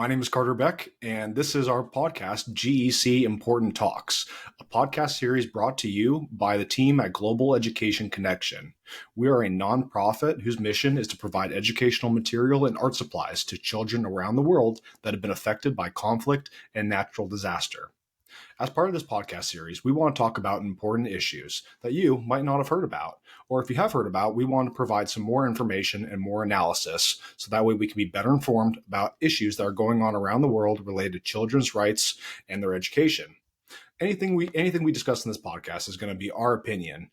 My name is Carter Beck, and this is our podcast, GEC Important Talks, a podcast series brought to you by the team at Global Education Connection. We are a nonprofit whose mission is to provide educational material and art supplies to children around the world that have been affected by conflict and natural disaster. As part of this podcast series, we want to talk about important issues that you might not have heard about. Or if you have heard about, we want to provide some more information and more analysis so that way we can be better informed about issues that are going on around the world related to children's rights and their education. Anything we discuss in this podcast is going to be our opinion.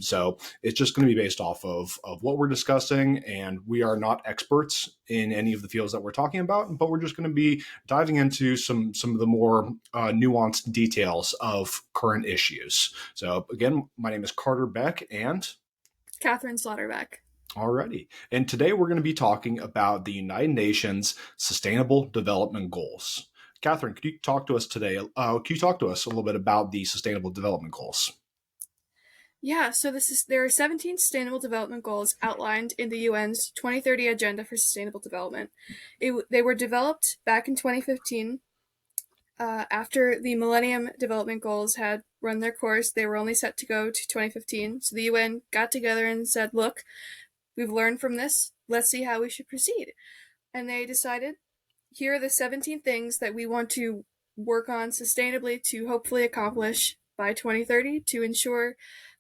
So it's just going to be based off of what we're discussing, and we are not experts in any of the fields that we're talking about, but we're just going to be diving into some of the more nuanced details of current issues. So again, my name is Carter Beck and Kathryn Slaughterbeck. Alrighty. And today we're going to be talking about the United Nations Sustainable Development Goals. Kathryn, could you talk to us today? Could you talk to us a little bit about the Sustainable Development Goals? Yeah, so there are 17 Sustainable Development Goals outlined in the UN's 2030 Agenda for Sustainable Development. They were developed back in 2015. After the Millennium Development Goals had run their course, they were only set to go to 2015. So the UN got together and said, look, we've learned from this. Let's see how we should proceed. And they decided, here are the 17 things that we want to work on sustainably to hopefully accomplish by 2030 to ensure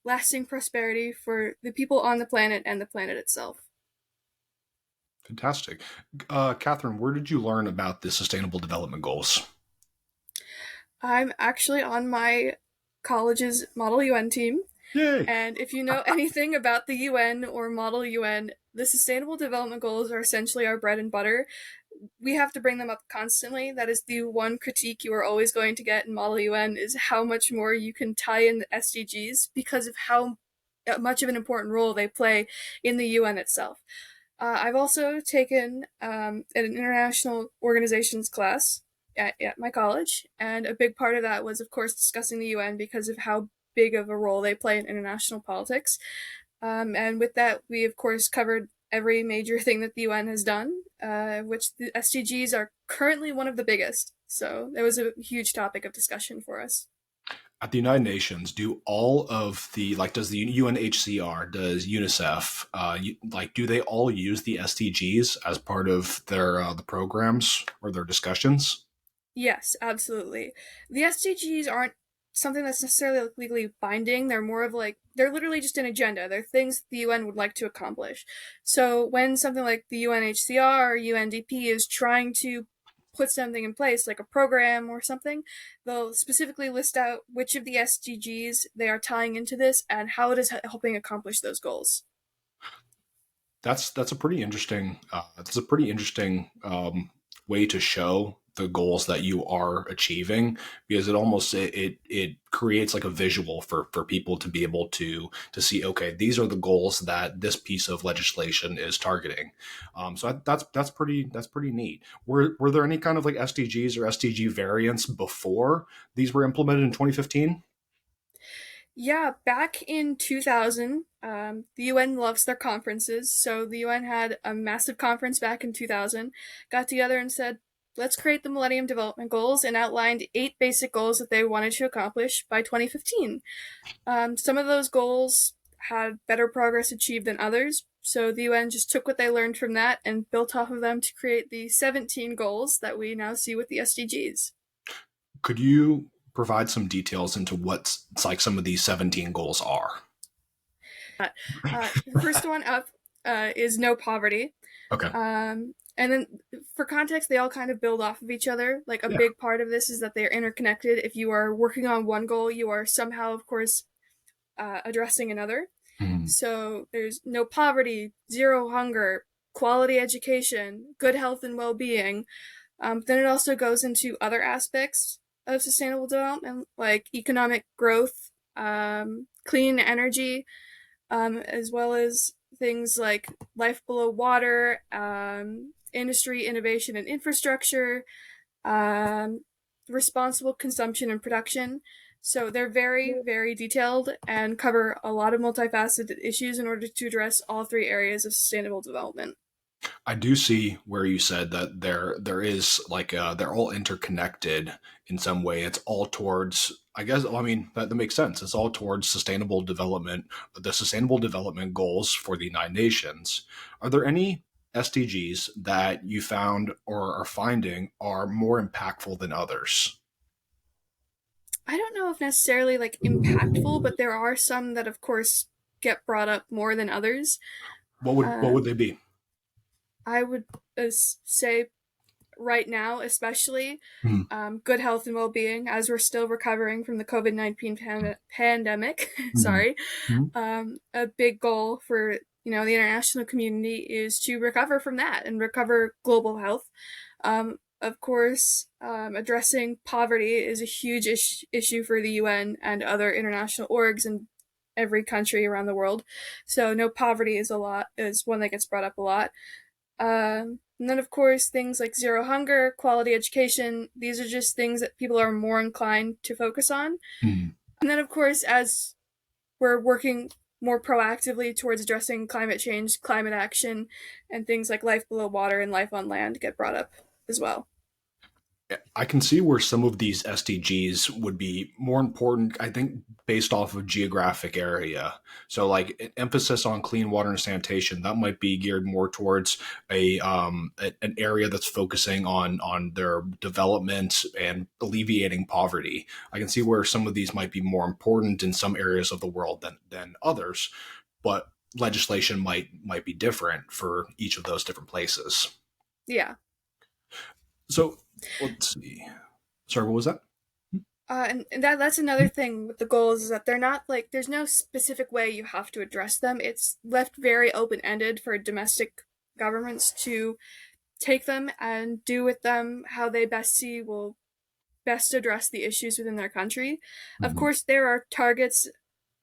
lasting prosperity for the people on the planet and the planet itself. Fantastic. Kathryn, where did you learn about the Sustainable Development Goals? I'm actually on my college's Model UN team. Yay! And if you know anything about the UN or Model UN, the Sustainable Development Goals are essentially our bread and butter. We have to bring them up constantly. That is the one critique you are always going to get in Model UN is how much more you can tie in the SDGs because of how much of an important role they play in the UN itself. I've also taken an international organizations class at my college, and a big part of that was, of course, discussing the UN because of how big of a role they play in international politics. And with that, we, of course, covered every major thing that the UN has done, which the SDGs are currently one of the biggest. So it was a huge topic of discussion for us. At the United Nations, do all of the, does the UNHCR, does UNICEF, do they all use the SDGs as part of their the programs or their discussions? Yes, absolutely. The SDGs aren't something that's necessarily legally binding. They're more of they're literally just an agenda. They're things the UN would like to accomplish. So when something like the UNHCR or UNDP is trying to put something in place, like a program or something, they'll specifically list out which of the SDGs they are tying into this and how it is helping accomplish those goals. That's a pretty interesting. Way to show the goals that you are achieving, because it creates like a visual for people to be able to see, okay, these are the goals that this piece of legislation is targeting. So that's pretty neat. Were there any kind of like SDGs or SDG variants before these were implemented in 2015? Yeah, back in 2000, the UN loves their conferences, so the UN had a massive conference back in 2000, got together and said, let's create the Millennium Development Goals, and outlined 8 basic goals that they wanted to accomplish by 2015. Some of those goals had better progress achieved than others, so the UN just took what they learned from that and built off of them to create the 17 goals that we now see with the SDGs. Could you provide some details into what some of these 17 goals are? The first one up is no poverty. Okay. And then for context, they all kind of build off of each other. Like a big part of this is that they are interconnected. If you are working on one goal, you are somehow, of course, addressing another. Mm. So there's no poverty, zero hunger, quality education, good health and well-being. Then it also goes into other aspects of sustainable development, like economic growth, clean energy, as well as things like life below water, industry, innovation, and infrastructure, responsible consumption and production. So they're very, very detailed and cover a lot of multifaceted issues in order to address all 3 areas of sustainable development. I do see where you said that there is like they're all interconnected in some way. It's all towards, I guess, I mean that makes sense. It's all towards sustainable development, the sustainable development goals for the United Nations. Are there any SDGs that you found or are finding are more impactful than others? I don't know if necessarily like impactful, but there are some that, of course, get brought up more than others. What would Um, they be? I would say right now, especially Hmm. good health and well being, as we're still recovering from the COVID-19 pandemic. Hmm. Sorry. Hmm. A big goal for the international community is to recover from that and recover global health. Of course, addressing poverty is a huge issue for the UN and other international orgs in every country around the world. So no poverty is one that gets brought up a lot. And then, of course, things like zero hunger, quality education, these are just things that people are more inclined to focus on. Hmm. And then, of course, as we're working more proactively towards addressing climate change, climate action, and things like life below water and life on land get brought up as well. I can see where some of these SDGs would be more important, I think, based off of geographic area. So, like an emphasis on clean water and sanitation, that might be geared more towards an area that's focusing on their development and alleviating poverty. I can see where some of these might be more important in some areas of the world than others, but legislation might be different for each of those different places. Yeah. So let's see. Sorry, what was that? And that's another thing with the goals is that they're not like there's no specific way you have to address them. It's left very open ended for domestic governments to take them and do with them how they best see will best address the issues within their country. Of Mhm. course, there are targets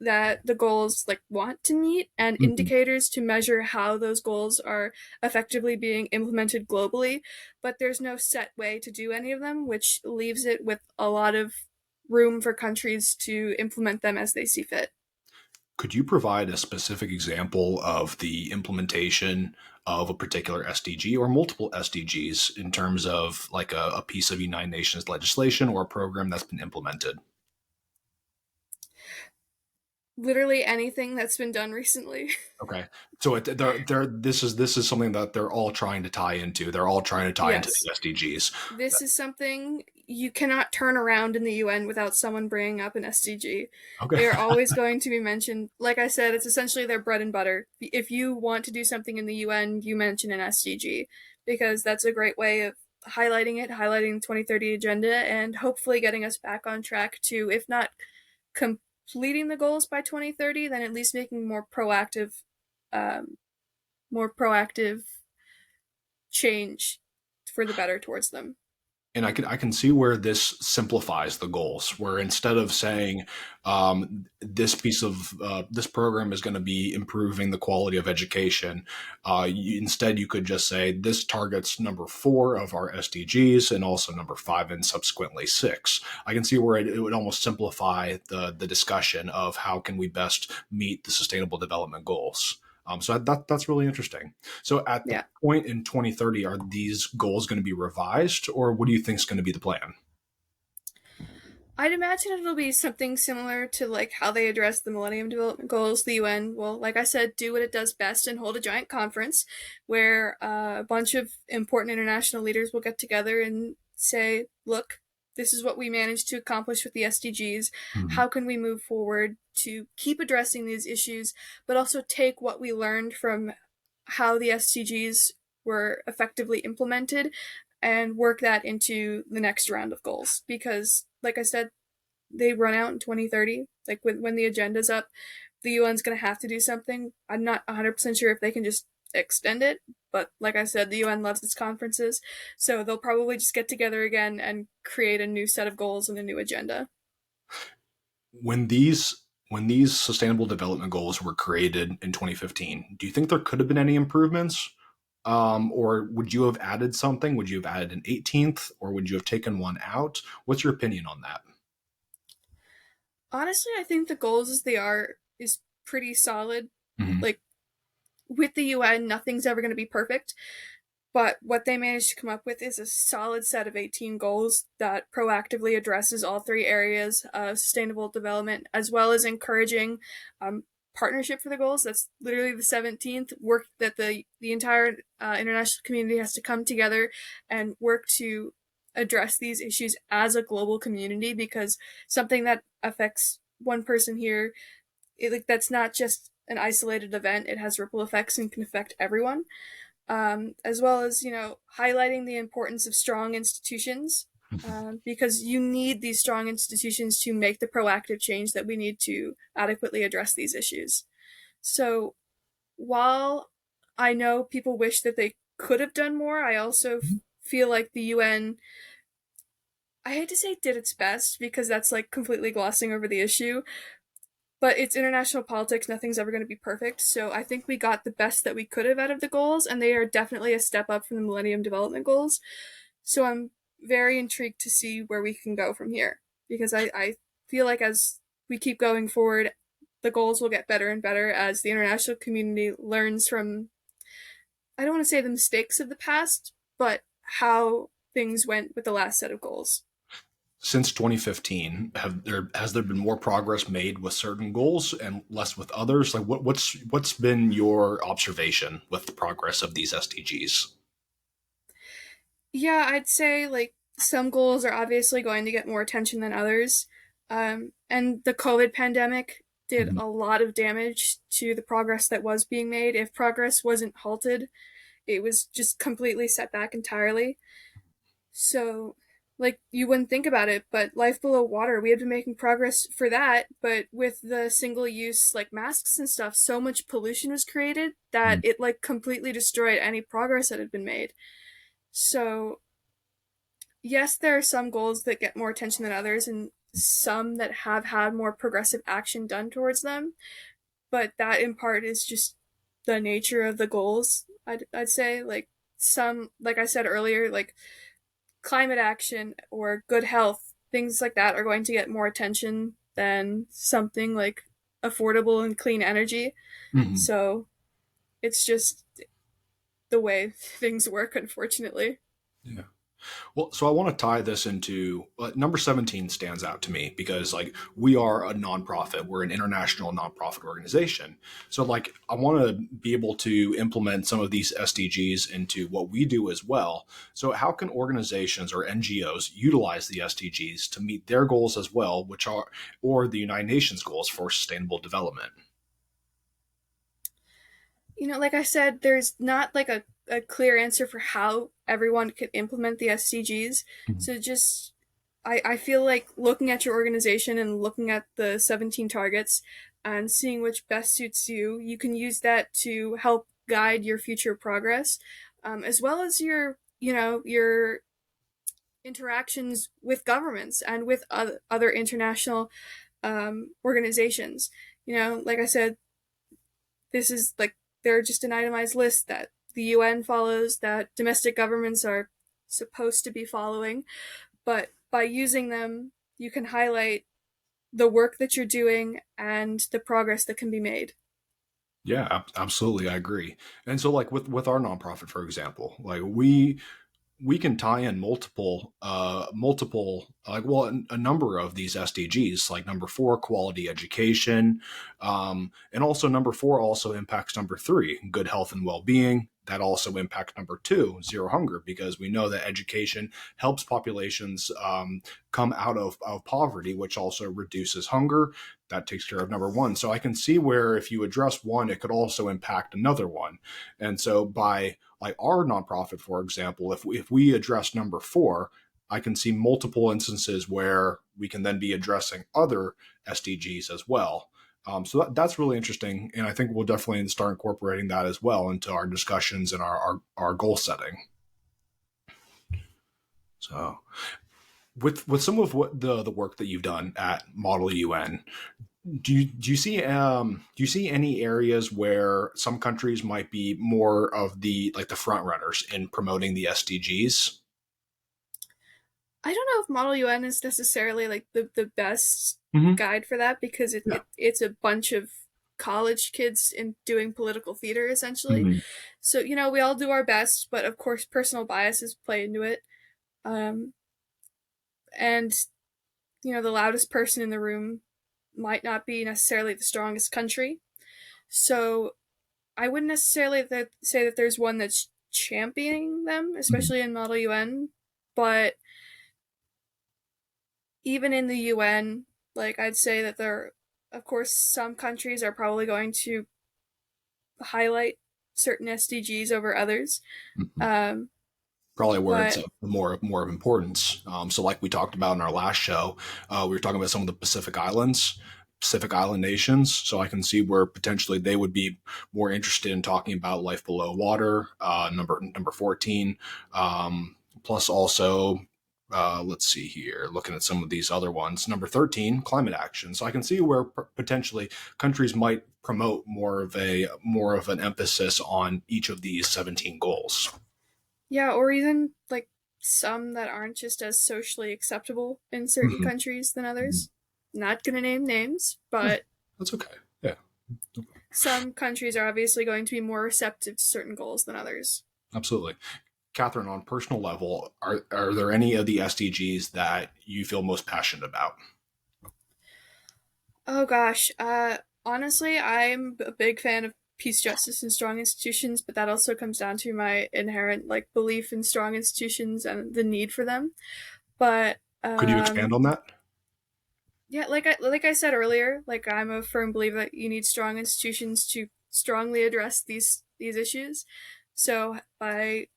that the goals like want to meet and Mhm. indicators to measure how those goals are effectively being implemented globally, but there's no set way to do any of them, which leaves it with a lot of room for countries to implement them as they see fit. Could you provide a specific example of the implementation of a particular SDG or multiple SDGs in terms of like a piece of United Nations legislation or a program that's been implemented? Literally anything that's been done recently. Okay, so this is something that they're all trying to tie into. They're all trying to tie into Yes. the SDGs. This is something you cannot turn around in the UN without someone bringing up an SDG. Okay. They are always going to be mentioned. Like I said, it's essentially their bread and butter. If you want to do something in the UN, you mention an SDG because that's a great way of highlighting the 2030 agenda, and hopefully getting us back on track to, if not completing the goals by 2030, then at least making um, more proactive change for the better towards them. And I can see where this simplifies the goals. Where instead of saying this program is going to be improving the quality of education, instead you could just say this targets number 4 of our SDGs and also number 5 and subsequently 6. I can see where it would almost simplify the discussion of how can we best meet the sustainable development goals. So that's really interesting. So at the Yeah. point in 2030, are these goals going to be revised, or what do you think is going to be the plan? I'd imagine it'll be something similar to like how they address the Millennium Development Goals. The UN will, like I said, do what it does best and hold a giant conference where a bunch of important international leaders will get together and say, "Look, this is what we managed to accomplish with the SDGs. Mhm. How can we move forward to keep addressing these issues, but also take what we learned from how the SDGs were effectively implemented and work that into the next round of goals?" Because, like I said, they run out in 2030. Like when the agenda's up, the UN's going to have to do something. I'm not 100% sure if they can just extend it, but like I said, the UN loves its conferences, so they'll probably just get together again and create a new set of goals and a new agenda. When these sustainable development goals were created in 2015, do you think there could have been any improvements? Or would you have added something? Would you have added an 18th, or would you have taken one out? What's your opinion on that? Honestly, I think the goals as they are is pretty solid. Mhm. Like with the UN, nothing's ever going to be perfect. But what they managed to come up with is a solid set of 18 goals that proactively addresses all three areas of sustainable development, as well as encouraging partnership for the goals. That's literally the 17th work that the entire international community has to come together and work to address these issues as a global community, because something that affects one person here, like that's not just an isolated event. It has ripple effects and can affect everyone, as well as, highlighting the importance of strong institutions, because you need these strong institutions to make the proactive change that we need to adequately address these issues. So while I know people wish that they could have done more, I also feel like the UN, I hate to say did its best because that's like completely glossing over the issue, but it's international politics. Nothing's ever going to be perfect. So I think we got the best that we could have out of the goals, and they are definitely a step up from the Millennium Development Goals. So I'm very intrigued to see where we can go from here, because I feel like as we keep going forward, the goals will get better and better as the international community learns from, I don't want to say the mistakes of the past, but how things went with the last set of goals. Since 2015, has there been more progress made with certain goals and less with others? Like what's been your observation with the progress of these SDGs? Yeah, I'd say like some goals are obviously going to get more attention than others. And the COVID pandemic did Mhm. a lot of damage to the progress that was being made. If progress wasn't halted, it was just completely set back entirely. So, like, you wouldn't think about it, but life below water, we had been making progress for that. But with the single use, like, masks and stuff, so much pollution was created that it, like, completely destroyed any progress that had been made. So, yes, there are some goals that get more attention than others, and some that have had more progressive action done towards them. But that, in part, is just the nature of the goals. I'd say, like, some, like I said earlier, like climate action or good health, things like that are going to get more attention than something like affordable and clean energy. Mhm. So it's just the way things work, unfortunately. Yeah. Well, so I want to tie this into number 17 stands out to me because like we are a nonprofit, we're an international nonprofit organization. So like I want to be able to implement some of these SDGs into what we do as well. So how can organizations or NGOs utilize the SDGs to meet their goals as well, which are or the United Nations goals for sustainable development? Like I said, there's not like a clear answer for how everyone could implement the SDGs. Mhm. So just, I feel like looking at your organization and looking at the 17 targets and seeing which best suits you, you can use that to help guide your future progress, as well as your interactions with governments and with other international organizations. Like I said, this is like they're just an itemized list that the UN follows, that domestic governments are supposed to be following. But by using them, you can highlight the work that you're doing and the progress that can be made. Yeah, absolutely, I agree. And so, like with our nonprofit, for example, like we can tie in multiple like well a number of these SDGs like number 4 quality education, and also number 4 also impacts number 3 good health and well-being. That also impacts number 2 zero hunger because we know that education helps populations come out of poverty, which also reduces hunger. That takes care of number 1. So I can see where if you address one it could also impact another one. And so by like our nonprofit, for example, if we address number 4, I can see multiple instances where we can then be addressing other SDGs as well. So that's really interesting, and I think we'll definitely start incorporating that as well into our discussions and our goal setting. So with some of what the work that you've done at Model UN, do you see any areas where some countries might be more of the like the front runners in promoting the SDGs? I don't know if Model UN is necessarily like the best Hmm. guide for that, because Yeah. it's a bunch of college kids in doing political theater, essentially. Hmm. So, we all do our best, but of course, personal biases play into it. Um, and, the loudest person in the room might not be necessarily the strongest country. So, I wouldn't necessarily say that there's one that's championing them, Hmm. especially in Model UN, but even in the UN, like I'd say that of course, some countries are probably going to highlight certain SDGs over others. Hmm. Um, Probably where it's but more of importance. So, like we talked about in our last show, we were talking about some of the Pacific Islands, Pacific Island nations. So I can see where potentially they would be more interested in talking about life below water. Number 14, plus also. Let's see here. Looking at some of these other ones, number 13, climate action. So I can see where potentially countries might promote more of an emphasis on each of these 17 goals. yeah, or even like some that aren't just as socially acceptable in certain Mhm. countries than Mhm. others. Not gonna name names, Yeah, but that's okay. Yeah, some countries are obviously going to be more receptive to certain goals than others. absolutely. Kathryn, on personal level, are there any of the SDGs that you feel most passionate about? Oh gosh, honestly, I'm a big fan of peace, justice, and strong institutions, but that also comes down to my inherent like belief in strong institutions and the need for them. But Could you expand on that? yeah, like I said earlier, like I'm a firm believer that you need strong institutions to strongly address these issues. So by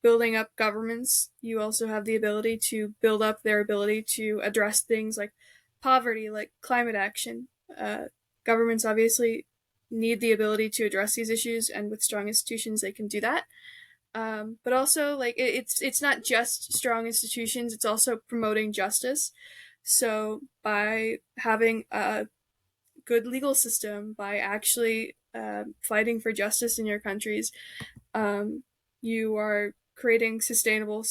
building up governments, you also have the ability to build up their ability to address things like poverty, like climate action. Uh, Governments obviously need the ability to address these issues, and with strong institutions, they can do that. But also, like it's not just strong institutions; it's also promoting justice. So by having a good legal system, by actually fighting for justice in your countries, um, you are creating sustainable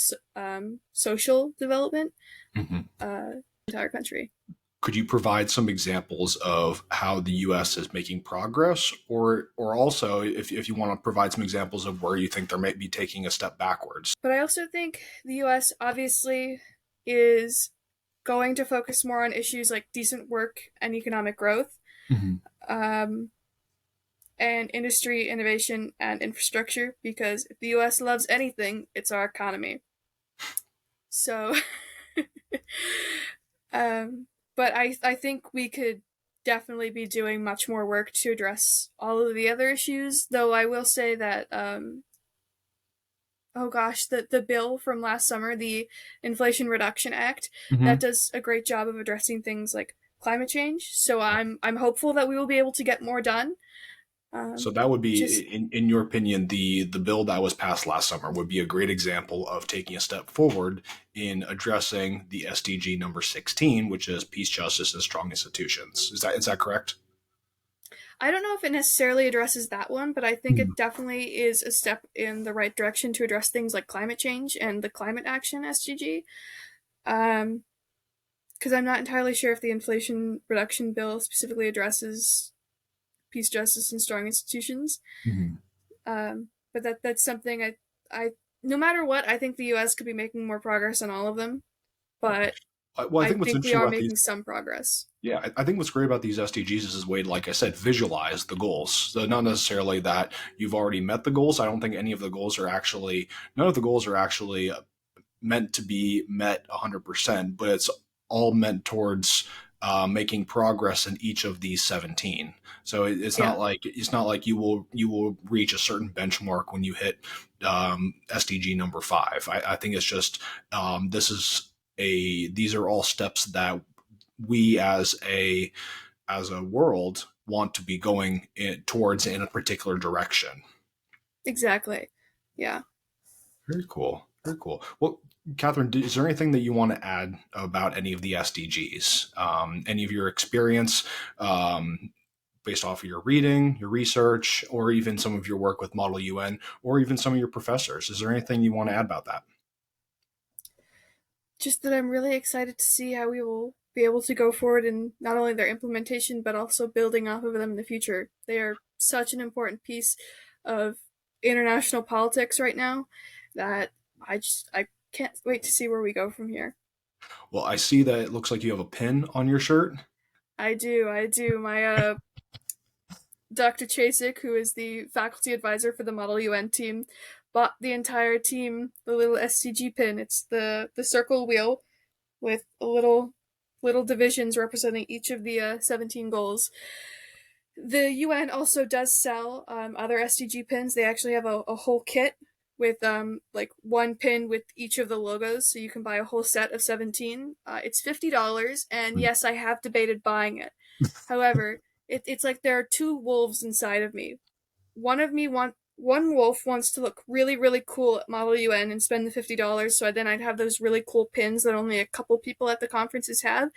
social development Mhm. entire country. Could you provide some examples of how the U.S. is making progress, or also if you want to provide some examples of where you think they might be taking a step backwards? But I also think the US obviously is going to focus more on issues like decent work and economic growth, Mhm. um, and industry, innovation, and infrastructure, because if the US loves anything, it's our economy. So, um, but I think we could definitely be doing much more work to address all of the other issues, though I will say that oh gosh, the bill from last summer, the Inflation Reduction Act, that Mhm. does a great job of addressing things like climate change. So I'm hopeful that we will be able to get more done. So Um, that would be, just in your opinion, the bill that was passed last summer would be a great example of taking a step forward in addressing the SDG number 16, which is peace, justice, and strong institutions. Is that correct? I don't know if it necessarily addresses that one, but I think Hmm. it definitely is a step in the right direction to address things like climate change and the climate action SDG. Um, because I'm not entirely sure if the Inflation Reduction Bill specifically addresses peace, justice, and strong institutions. Hmm. But that's something I no matter what, I think the U.S. could be making more progress on all of them. But Well, I I think what's think we interesting are about these, making some progress. yeah, I think what's great about these SDGs is way, like I said, visualize the goals. So not necessarily that you've already met the goals. I don't think any of the goals are actually, none of the goals are actually meant to be met 100%, but it's all meant towards making progress in each of these 17. So Yeah, it's not like you will reach a certain benchmark when you hit SDG number 5. I think it's just this is a these are all steps that we as a world want to be going towards in a particular direction. exactly. Yeah. Very cool. Very cool. Well, Kathryn, is there anything that you want to add about any of the SDGs? Any of your experience um, based off of your reading, your research, or even some of your work with Model UN, or even some of your professors? Is there anything you want to add about that? Just that I'm really excited to see how we will be able to go forward in not only their implementation but also building off of them in the future. They are such an important piece of international politics right now that I can't wait to see where we go from here. Well, I see that it looks like you have a pin on your shirt. I do. My Dr. Chasik, who is the faculty advisor for the Model UN team, bought the entire team the little SCG pin. It's the circle wheel with a little divisions representing each of the 17 goals. The UN also does sell other SDG pins. They actually have a whole kit with like one pin with each of the logos, so you can buy a whole set of 17. It's $50, and yes, I have debated buying it. However, it's like there are two wolves inside of me. One wolf wants to look really cool at Model UN and spend the $50, so then I'd have those really cool pins that only a couple people at the conferences have,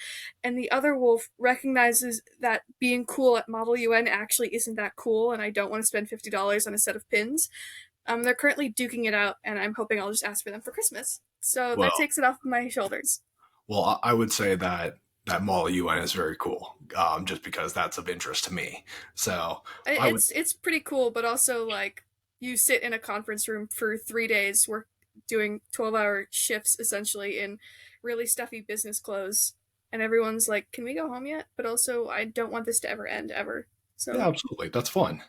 and the other wolf recognizes that being cool at Model UN actually isn't that cool, and I don't want to spend $50 on a set of pins. They're currently duking it out, and I'm hoping I'll just ask for them for Christmas. So that Well, takes it off my shoulders. well, I would say that that Mall UN is very cool, just because that's of interest to me. So I would, It's pretty cool, but also like you sit in a conference room for 3 days, work doing 12-hour shifts essentially in really stuffy business clothes, and everyone's like, "Can we go home yet?" But also, I don't want this to ever end ever. yeah, So, absolutely, that's fun.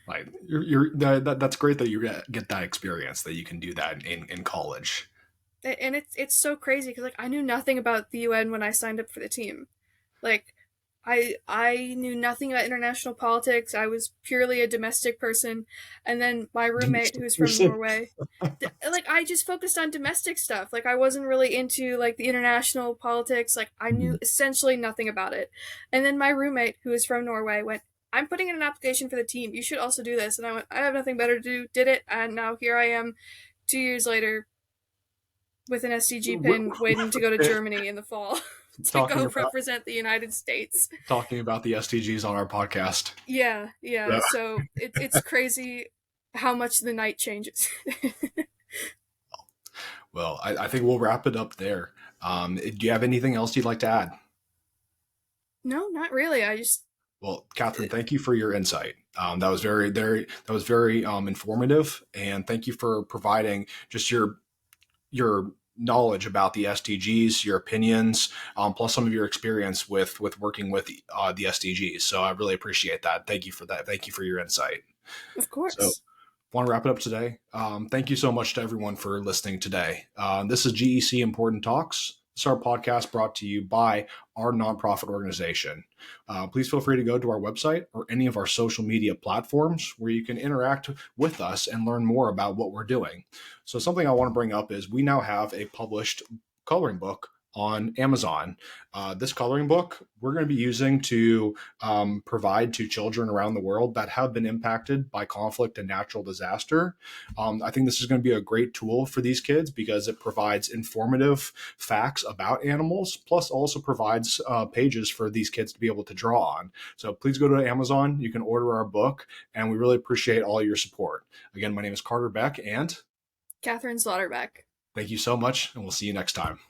Like that's great that you get that experience that you can do that in college. and it's so crazy because like I knew nothing about the UN when I signed up for the team. Like I knew nothing about international politics. I was purely a domestic person, and then my roommate, who's from Norway, like I just focused on domestic stuff. Like I wasn't really into like the international politics. Like I knew essentially nothing about it. And then my roommate, who is from Norway, went, "I'm putting in an application for the team. You should also do this." And I went, "I have nothing better to do." Did it, and now here I am, 2 years later, with an SDG pin, waiting to go to Germany in the fall to talking go about represent the United States. talking about the SDGs on our podcast. Yeah. Yeah. So it's crazy how much the night changes. Well, I think we'll wrap it up there. Do you have anything else you'd like to add? No, not really. I just Well, Kathryn, thank you for your insight. That was very informative, and thank you for providing just your knowledge about the SDGs, your opinions, plus some of your experience with working with the SDGs. So I really appreciate that. Thank you for that. Thank you for your insight. of So course. want to wrap it up today. Thank you so much to everyone for listening today. This is GEC Important Talks. This is our podcast brought to you by our nonprofit organization. Please feel free to go to our website or any of our social media platforms where you can interact with us and learn more about what we're doing. So something I want to bring up is we now have a published coloring book on Amazon. This coloring book we're going to be using to provide to children around the world that have been impacted by conflict and natural disaster. I think this is going to be a great tool for these kids because it provides informative facts about animals, plus also provides pages for these kids to be able to draw on. So please go to Amazon. You can order our book, and we really appreciate all your support. Again, my name is Carter Beck, and Kathryn Slaughterback. thank you so much, and we'll see you next time.